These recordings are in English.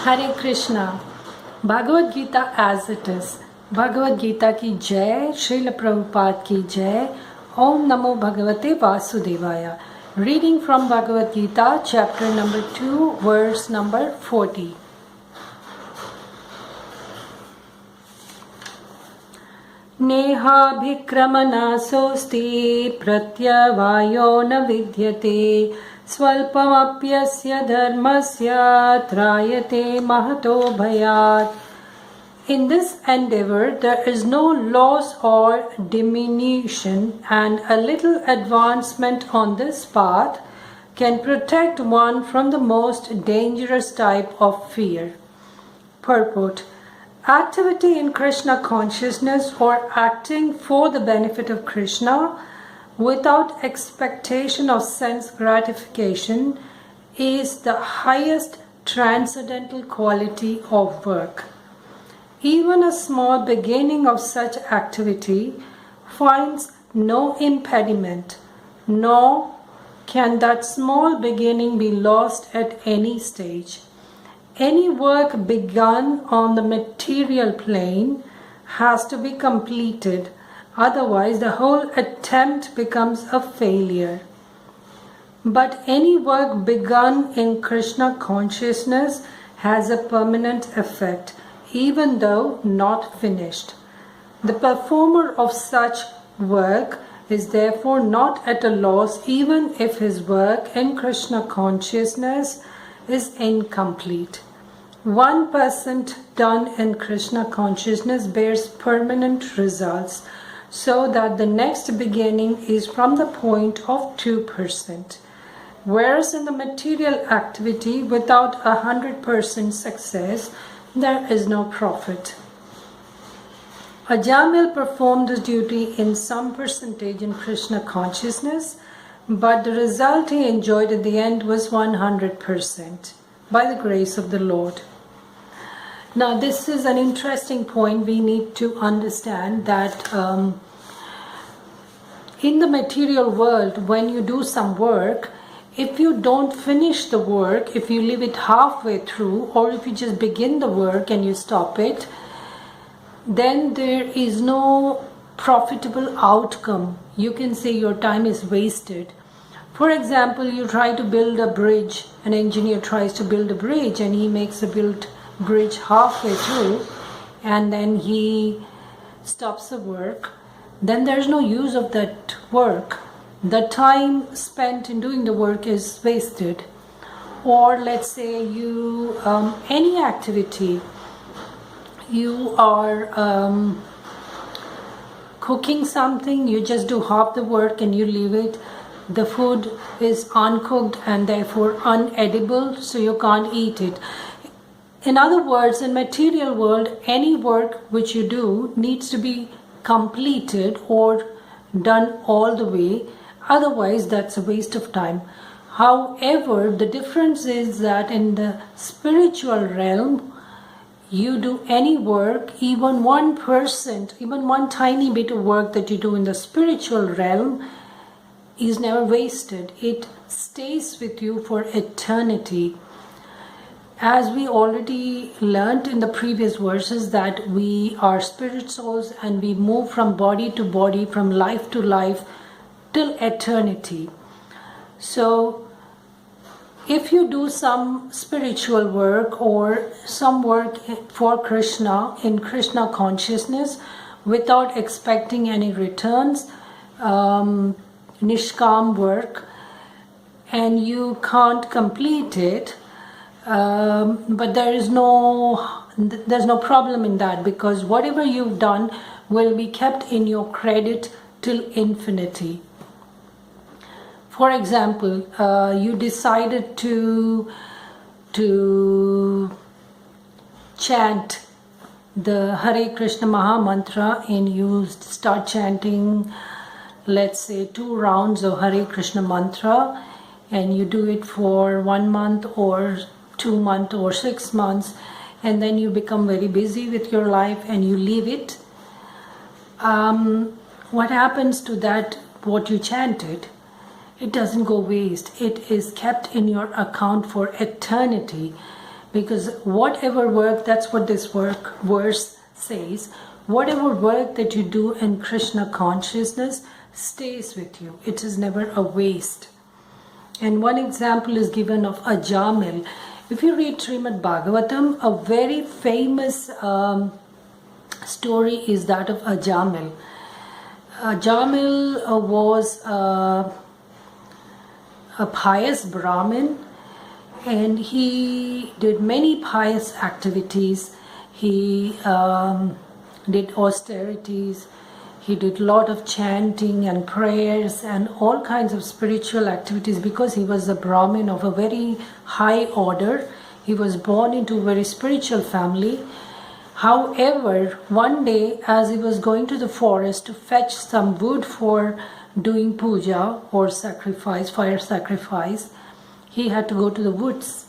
Hare Krishna. Bhagavad Gita as it is. Bhagavad Gita की जय। श्रील प्रभुपाद की जय। ओम नमो भगवते वासुदेवाय। Reading from Bhagavad Gita chapter number 2 verse number 40। नेहाभिक्रमनासोऽस्ति प्रत्यवायो न विद्यते स्वल्पमप्यस्य धर्मस्य त्रायते महतो भयात्. In this endeavor there is no loss or diminution, and a little advancement on this path can protect one from the most dangerous type of fear. Purport: activity in Krishna consciousness, or acting for the benefit of Krishna without expectation of sense gratification, is the highest transcendental quality of work. Even a small beginning of such activity finds no impediment, nor can that small beginning be lost at any stage. Any work begun on the material plane has to be completed, otherwise the whole attempt becomes a failure. But any work begun in Krishna consciousness has a permanent effect, even though not finished. The performer of such work is therefore not at a loss even if his work in Krishna consciousness is incomplete. 1% done in Krishna consciousness bears permanent results, so that the next beginning is from the point of 2%. Whereas in the material activity, without 100% success, there is no profit. Ajamil performed his duty in some percentage in Krishna consciousness, but the result he enjoyed at the end was 100% by the grace of the Lord. Now, this is an interesting point. We need to understand that in the material world, when you do some work, if you don't finish the work, if you leave it halfway through, or if you just begin the work and you stop it, then there is no profitable outcome. You can say your time is wasted. For example, you try to build a bridge. An engineer tries to build a bridge and he makes a bridge halfway through, and then he stops the work. Then there's no use of that work. The time spent in doing the work is wasted. Or let's say you any activity, you are cooking something, you just do half the work and you leave it. The food is uncooked and therefore unedible, so you can't eat it. In other words, in material world, any work which you do needs to be completed or done all the way. Otherwise, that's a waste of time. However, the difference is that in the spiritual realm, you do any work, even 1%, even one tiny bit of work that you do in the spiritual realm is never wasted. It stays with you for eternity. As we already learnt in the previous verses, that we are spirit souls and we move from body to body, from life to life, till eternity. So if you do some spiritual work or some work for Krishna in Krishna consciousness without expecting any returns, nishkam work, and you can't complete it, but there's no problem in that, because whatever you've done will be kept in your credit till infinity. For example, you decided to chant the Hare Krishna Maha Mantra, and you start chanting, let's say, 2 rounds of Hare Krishna Mantra, and you do it for 1 month or 2 months or 6 months, and then you become very busy with your life and you leave it. What happens to that, what you chanted? It doesn't go waste. It is kept in your account for eternity, Because whatever work, that's what this verse says, whatever work that you do in Krishna consciousness stays with you. It is never a waste. And one example is given of Ajamil. If you read Srimad Bhagavatam, a very famous story is that of Ajamil. Ajamil was a pious Brahmin, and he did many pious activities. He did austerities, he did a lot of chanting and prayers and all kinds of spiritual activities because he was a Brahmin of a very high order. He was born into a very spiritual family. However, one day as he was going to the forest to fetch some wood for doing puja or sacrifice, fire sacrifice, he had to go to the woods.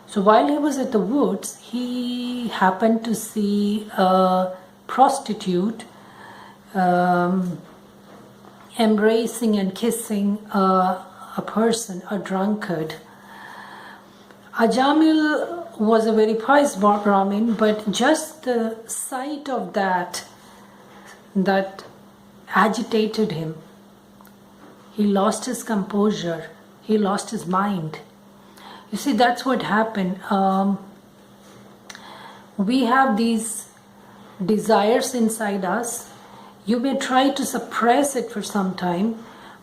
So while he was at the woods, he happened to see a prostitute embracing and kissing a person, a drunkard. Ajamil was a very pious Brahmin, but just the sight of that agitated him. He lost his composure. He lost his mind. You see, that's what happened. We have these desires inside us. You may try to suppress it for some time,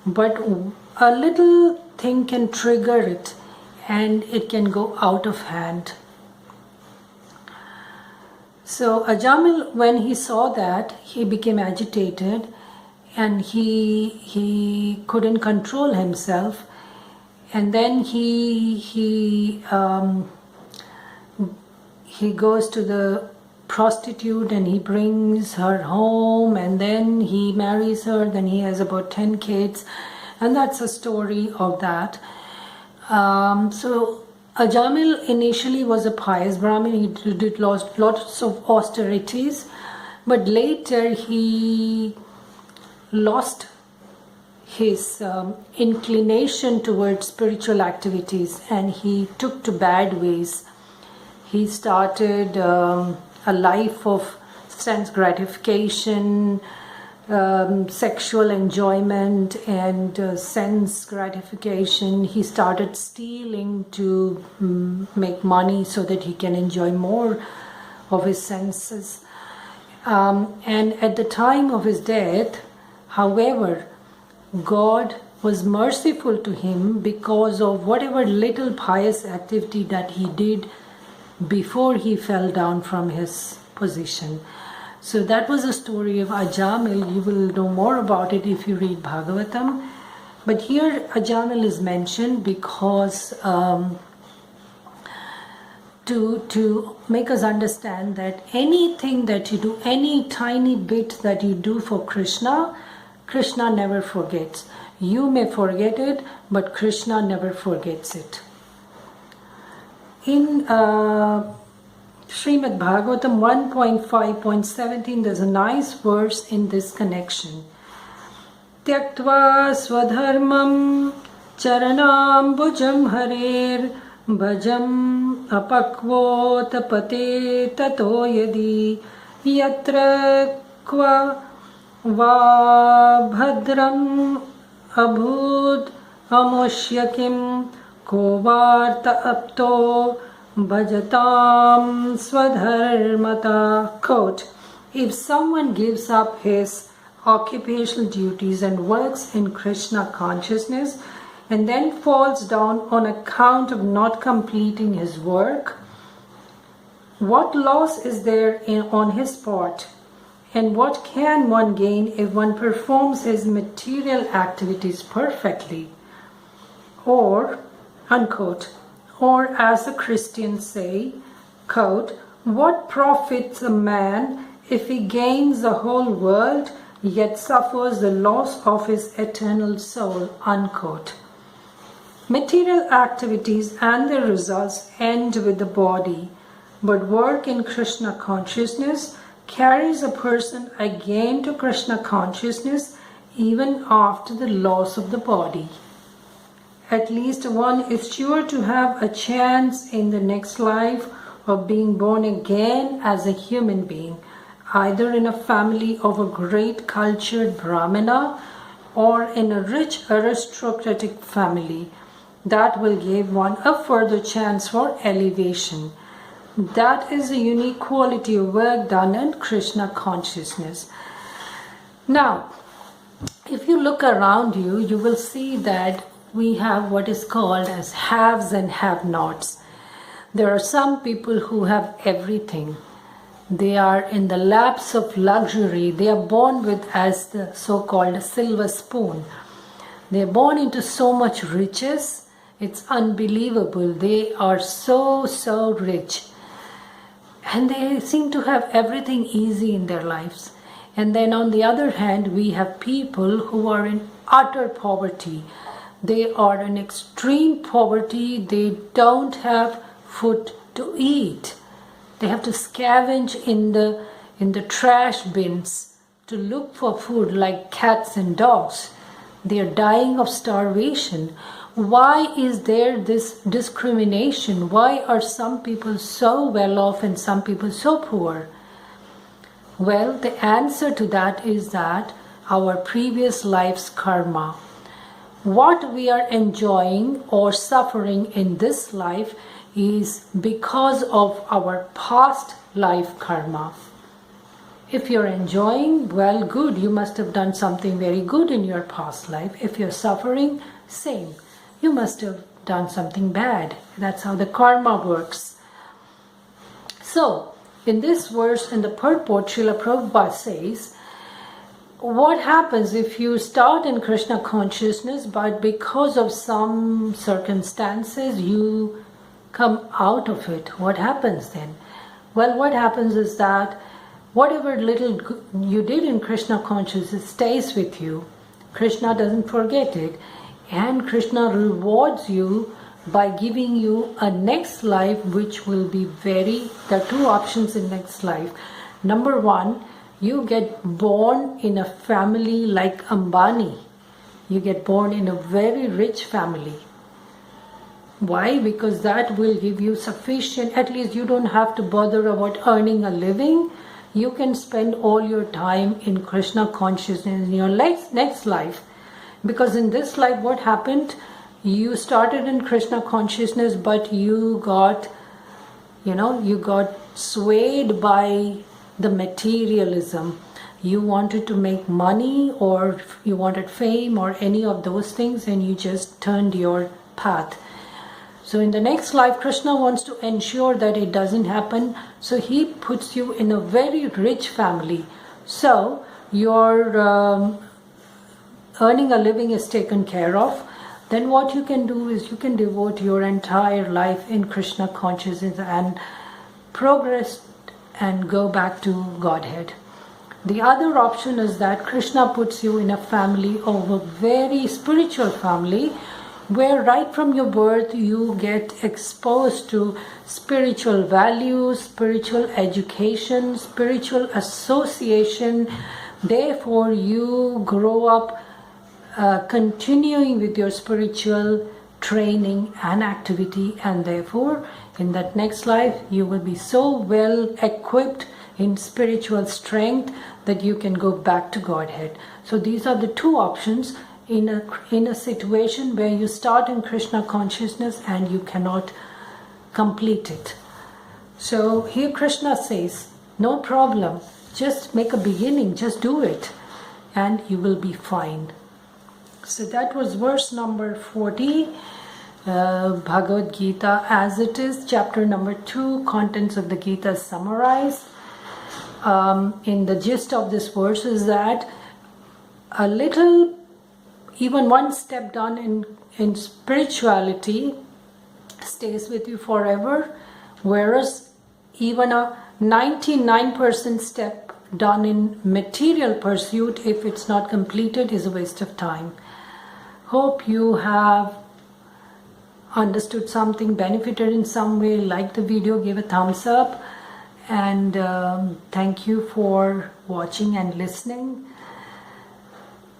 but a little thing can trigger it and it can go out of hand. So Ajamil, when he saw that, he became agitated and he couldn't control himself. And then he goes to the prostitute and he brings her home, and then he marries her. Then he has about 10 kids, and that's a story of that. So Ajamil initially was a pious Brahmin. He did lots of austerities, but later he lost his inclination towards spiritual activities and he took to bad ways. He started a life of sense gratification, sexual enjoyment and sense gratification. He started stealing to make money so that he can enjoy more of his senses. And at the time of his death, however, God was merciful to him because of whatever little pious activity that he did before he fell down from his position. So that was the story of Ajamil. You will know more about it if you read Bhagavatam. But here Ajamil is mentioned because to make us understand that anything that you do, any tiny bit that you do for Krishna, Krishna never forgets. You may forget it, but Krishna never forgets it. In Srimad Bhagavatam 1.5.17, there's a nice verse in this connection. Tyaktva swadharmam charanambujam harer bhajam apakvo tapate tato yadi yatra kva va bhadram abhud amoshyakim kovarta apto bhajatam swadharmata. Quote, if someone gives up his occupational duties and works in Krishna consciousness and then falls down on account of not completing his work, what loss is there on his part? And what can one gain if one performs his material activities perfectly? Or, unquote, or as the Christians say, quote, what profits a man if he gains the whole world yet suffers the loss of his eternal soul, unquote. Material activities and their results end with the body, but work in Krishna consciousness carries a person again to Krishna consciousness even after the loss of the body. At least one is sure to have a chance in the next life of being born again as a human being, either in a family of a great cultured Brahmana or in a rich aristocratic family. That will give one a further chance for elevation. That is a unique quality of work done in Krishna consciousness. Now, if you look around you, you will see that we have what is called as haves and have-nots. There are some people who have everything. They are in the laps of luxury. They are born with, as the so-called silver spoon. They are born into so much riches. It's unbelievable. They are so rich. And they seem to have everything easy in their lives. And then on the other hand, we have people who are in utter poverty. They are in extreme poverty. They don't have food to eat. They have to scavenge in the trash bins to look for food like cats and dogs. They are dying of starvation. Why is there this discrimination? Why are some people so well off and some people so poor? Well, the answer to that is that our previous life's karma. What we are enjoying or suffering in this life is because of our past life karma. If you're enjoying, well, good, you must have done something very good in your past life. If you're suffering, same. You must have done something bad. That's how the karma works. So, in this verse, in the purport, Srila Prabhupada says, what happens if you start in Krishna consciousness, but because of some circumstances you come out of it? What happens then? Well, what happens is that whatever little you did in Krishna consciousness stays with you. Krishna doesn't forget it, and Krishna rewards you by giving you a next life which will be there are two options in next life. Number one, you get born in a family like Ambani. You get born in a very rich family. Why? Because that will give you sufficient, at least you don't have to bother about earning a living. You can spend all your time in Krishna consciousness in your next life. Because in this life, what happened? You started in Krishna consciousness, but you got swayed by the materialism. You wanted to make money, or you wanted fame, or any of those things, and you just turned your path. So in the next life, Krishna wants to ensure that it doesn't happen. So he puts you in a very rich family. So your earning a living is taken care of. Then what you can do is you can devote your entire life in Krishna consciousness and progress and go back to Godhead. The other option is that Krishna puts you in a family of a very spiritual family, where right from your birth you get exposed to spiritual values, spiritual education, spiritual association. Therefore you grow up continuing with your spiritual training and activity, and therefore in that next life you will be so well equipped in spiritual strength that you can go back to Godhead. So these are the two options in a situation where you start in Krishna consciousness and you cannot complete it. So here Krishna says, no problem, just make a beginning, just do it, and you will be fine. So that was verse number 40, Bhagavad Gita as it is, chapter number 2, contents of the Gita summarized. In the gist of this verse is that a little, even one step done in spirituality stays with you forever, whereas even a 99% step done in material pursuit, if it's not completed, is a waste of time. Hope you have understood something, benefited in some way. Like the video, give a thumbs up, and thank you for watching and listening.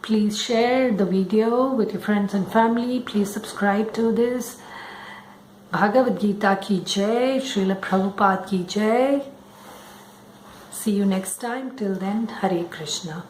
Please share the video with your friends and family. Please subscribe to this. Bhagavad Gita ki jai, Srila Prabhupada ki jai. See you next time. Till then, Hare Krishna.